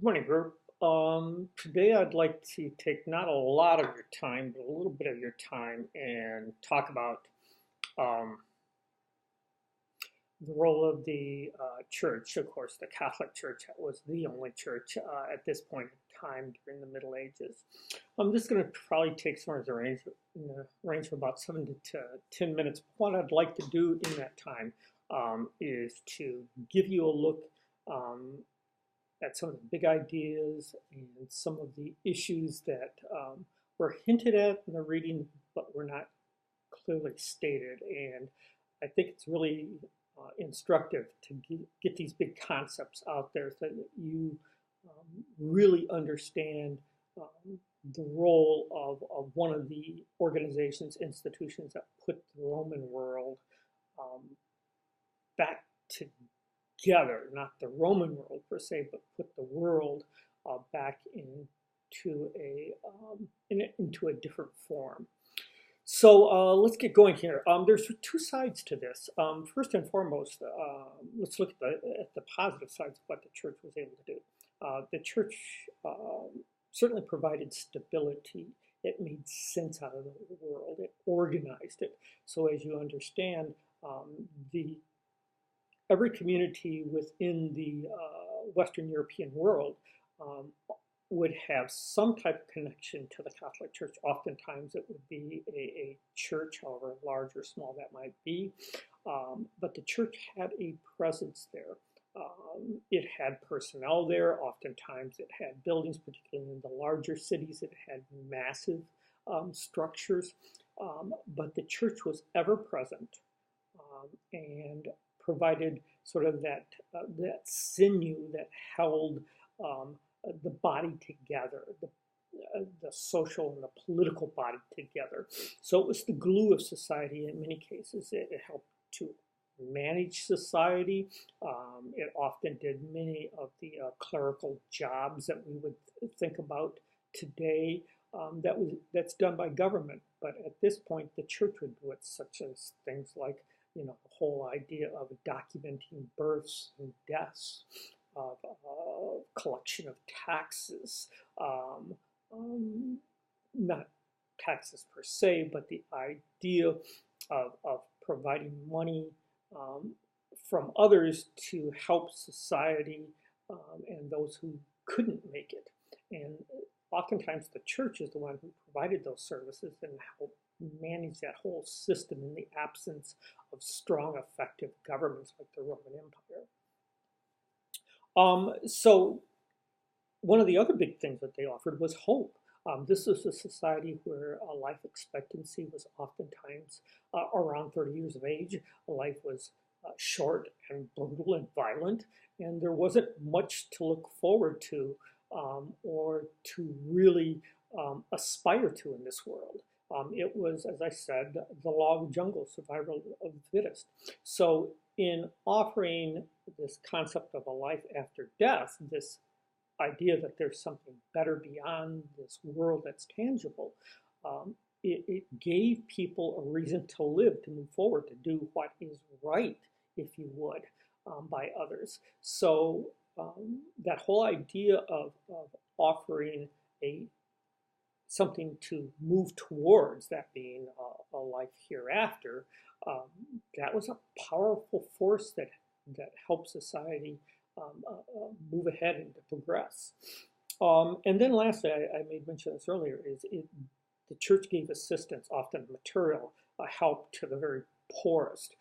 Morning, group. Today I'd like to take not a lot of your time, but a little bit of your time and talk about um, the role of the church. Of course, the Catholic Church was the only church at this point in time during the Middle Ages. This is going to probably take somewhere in the range of about 7 to 10 minutes. What I'd like to do in that time is to give you a look um, at some of the big ideas and some of the issues that were hinted at in the reading, but were not clearly stated. And I think it's really instructive to get these big concepts out there so that you really understand the role of one of the organizations, institutions that put the Roman world um, back together, not the Roman world per se, but put the world back into a different form. So let's get going here. There's two sides to this. First and foremost, let's look at the positive sides of what the church was able to do. The church certainly provided stability. It made sense out of the world. It organized it. So as you understand, the every community within the Western European world um, would have some type of connection to the Catholic Church. Oftentimes it would be a church, however large or small that might be. But the church had a presence there. It had personnel there. Oftentimes it had buildings, particularly in the larger cities. It had massive structures. But the church was ever present and provided sort of that sinew that held the body together, the social and the political body together. So it was the glue of society in many cases. It helped to manage society. It often did many of the clerical jobs that we would think about today. That's done by government, but at this point, the church would do it, such as things like the whole idea of documenting births and deaths, of collection of taxes, not taxes per se, but the idea of providing money from others to help society and those who couldn't make it. And oftentimes the church is the one who provided those services and helped manage that whole system in the absence of strong, effective governments like the Roman Empire. So one of the other big things that they offered was hope. This was a society where life expectancy was oftentimes around 30 years of age. Life was short and brutal and violent, and there wasn't much to look forward to or to really aspire to in this world. It was, as I said, the law of the jungle, survival of the fittest. So in offering this concept of a life after death, this idea that there's something better beyond this world that's tangible, it gave people a reason to live, to move forward, to do what is right, if you would, by others. So that whole idea of offering something to move towards, that being a life hereafter, that was a powerful force that helped society move ahead and to progress. And then lastly, I made mention of this earlier, the church gave assistance, often material help to the very poorest.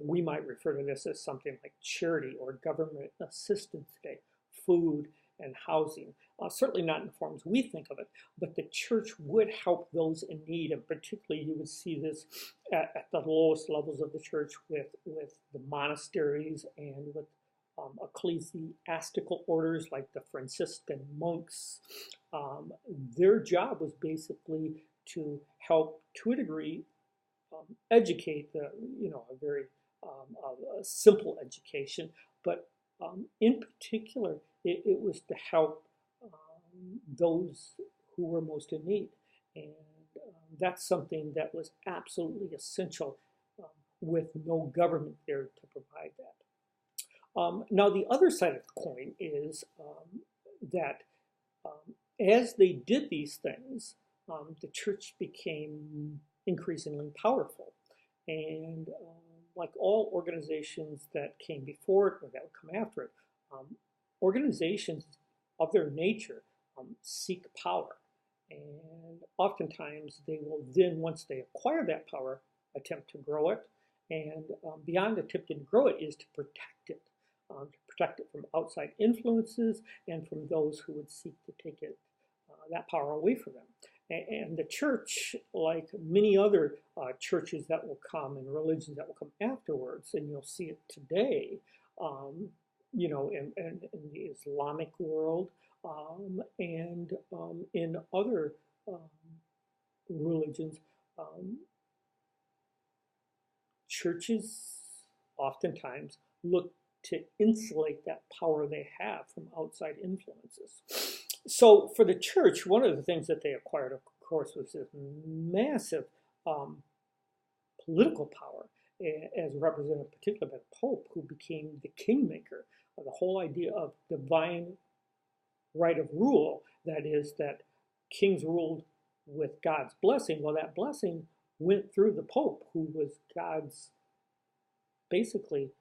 We might refer to this as something like charity or government assistance today, food and housing. Certainly not in the forms we think of it, but the church would help those in need, and particularly you would see this at the lowest levels of the church with the monasteries and with ecclesiastical orders like the Franciscan monks. Their job was basically to help, to a degree, educate a very a simple education, but in particular, it was to help those who were most in need. And that's something that was absolutely essential with no government there to provide that. Now, the other side of the coin is that as they did these things, the church became increasingly powerful. And like all organizations that came before it or that would come after it, organizations of their nature seek power. And oftentimes they will then, once they acquire that power, attempt to grow it. And beyond attempting to grow it is to protect it from outside influences and from those who would seek to take it, that power away from them. And the church, like many other churches that will come and religions that will come afterwards, and you'll see it today, you know, in the Islamic world and in other religions, churches oftentimes look to insulate that power they have from outside influences. So for the church, one of the things that they acquired, of course, was this massive political power, as represented particularly by the Pope, who became the kingmaker. The whole idea of divine right of rule, that is, that kings ruled with God's blessing. Well, that blessing went through the Pope, who was God's basically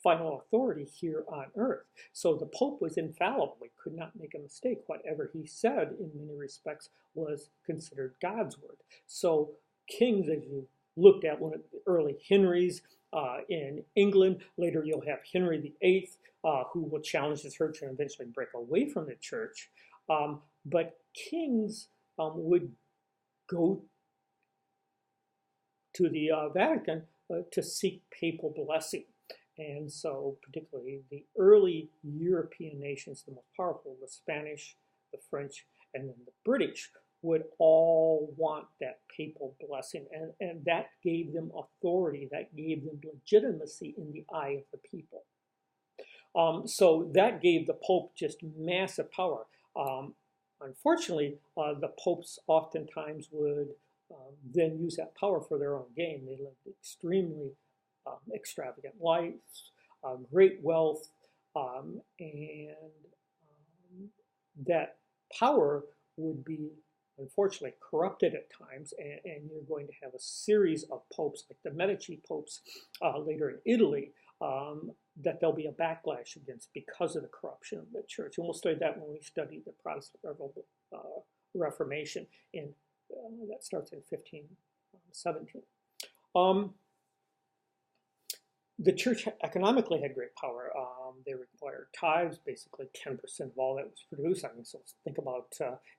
final authority here on earth. So the Pope was infallible. He could not make a mistake. Whatever he said, in many respects, was considered God's word. So kings, as you looked at one of the early Henrys in England, later you'll have Henry VIII, who will challenge the church and eventually break away from the church. But kings would go to the Vatican to seek papal blessing. And so particularly the early European nations, the most powerful, the Spanish, the French, and then the British, would all want that papal blessing. And that gave them authority, that gave them legitimacy in the eye of the people. So that gave the Pope just massive power. Unfortunately, the popes oftentimes would then use that power for their own gain. They lived extremely extravagant lives, great wealth, and that power would be unfortunately corrupted at times, and you're going to have a series of popes, like the Medici popes later in Italy, that there'll be a backlash against because of the corruption of the church. And we'll study that when we study the Protestant Reformation that starts in 1517. The church economically had great power. They required tithes, basically 10% of all that was produced. I mean, so think about,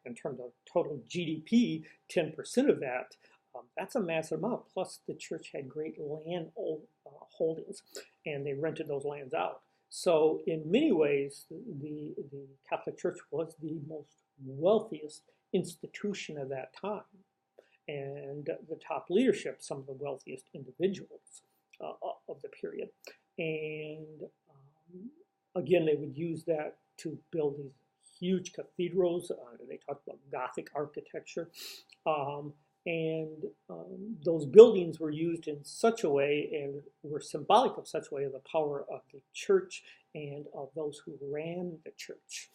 in terms of total GDP, 10% of that, that's a massive amount. Plus, the church had great land holdings, and they rented those lands out. So in many ways, the Catholic Church was the most wealthiest institution of that time. And the top leadership, some of the wealthiest individuals of the period. And again, they would use that to build these huge cathedrals. They talked about Gothic architecture. And those buildings were used in such a way and were symbolic of such a way of the power of the church and of those who ran the church.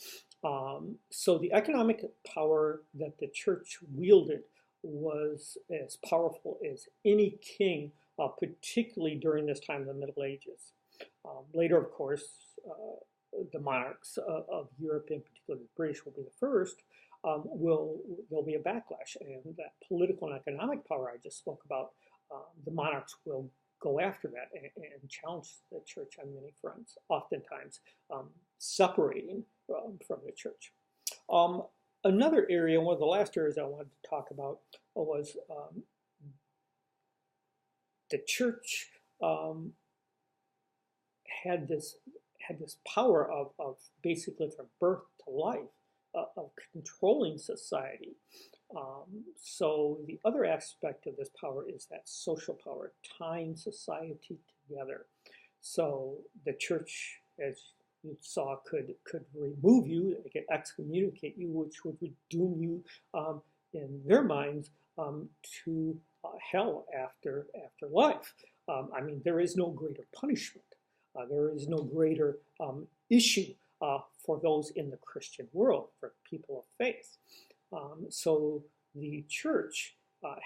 So the economic power that the church wielded was as powerful as any king, particularly during this time of the Middle Ages. Later, of course, the monarchs of Europe, in particular the British, will be the first. There'll be a backlash, and that political and economic power I just spoke about, the monarchs will go after that and challenge the church on many fronts, oftentimes separating from the church. Another area, one of the last areas I wanted to talk about was the church had this power of basically from birth to life of controlling society. So the other aspect of this power is that social power, tying society together. So the church, as you saw, could remove you, it could excommunicate you, which would doom you, in their minds, to hell after life. I mean, there is no greater punishment. There is no greater issue for those in the Christian world, for people of faith. So the church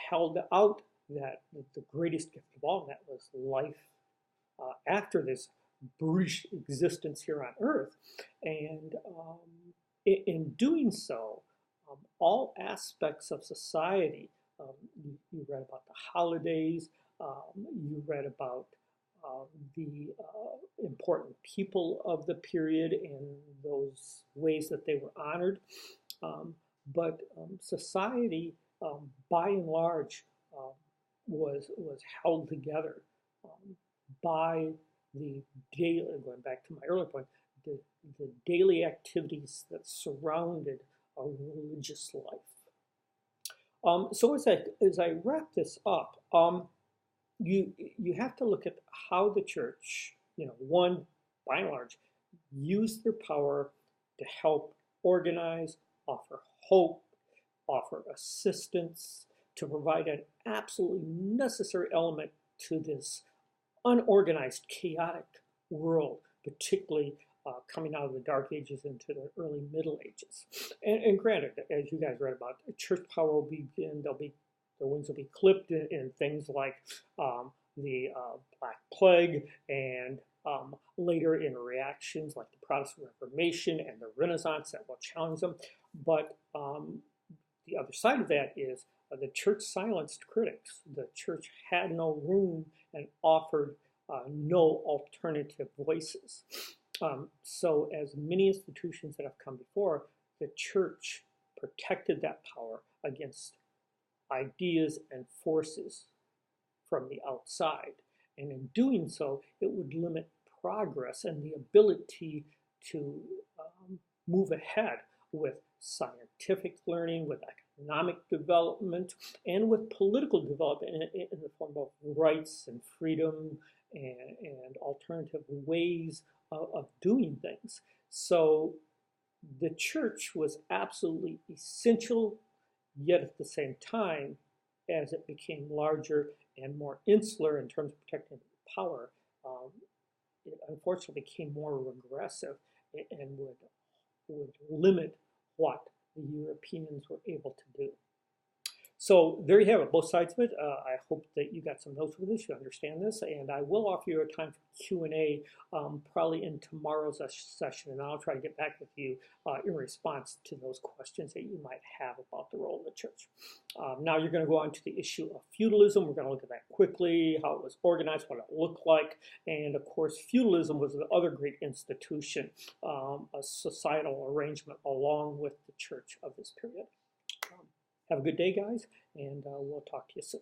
held out that the greatest gift of all, that was life after this brief existence here on earth. And in doing so, all aspects of society, you read about the holidays, you read about the important people of the period and those ways that they were honored. But society, by and large, was held together by the daily, going back to my earlier point, the daily activities that surrounded a religious life. So as I wrap this up, you have to look at how the church, one, by and large, used their power to help organize, offer hope, offer assistance, to provide an absolutely necessary element to this unorganized, chaotic world, particularly coming out of the Dark Ages into the early Middle Ages. And granted, as you guys read about, church power will begin, their wings will be clipped in things like the Black Plague and later in reactions like the Protestant Reformation and the Renaissance that will challenge them. But the other side of that is the church silenced critics. The church had no room and offered no alternative voices. So as many institutions that have come before, the church protected that power against ideas and forces from the outside. And in doing so, it would limit progress and the ability to move ahead with scientific learning, with economic development, and with political development in the form of rights and freedom and alternative ways of doing things. So the church was absolutely essential, yet at the same time, as it became larger and more insular in terms of protecting power, it unfortunately became more regressive and would limit what the Europeans were able to do. So there you have it, both sides of it. I hope that you got some notes for this, you understand this, and I will offer you a time for Q&A probably in tomorrow's session, and I'll try to get back with you in response to those questions that you might have about the role of the church. Now you're going to go on to the issue of feudalism. We're going to look at that quickly, how it was organized, what it looked like, and of course feudalism was the other great institution, a societal arrangement along with the church of this period. Have a good day, guys, and we'll talk to you soon.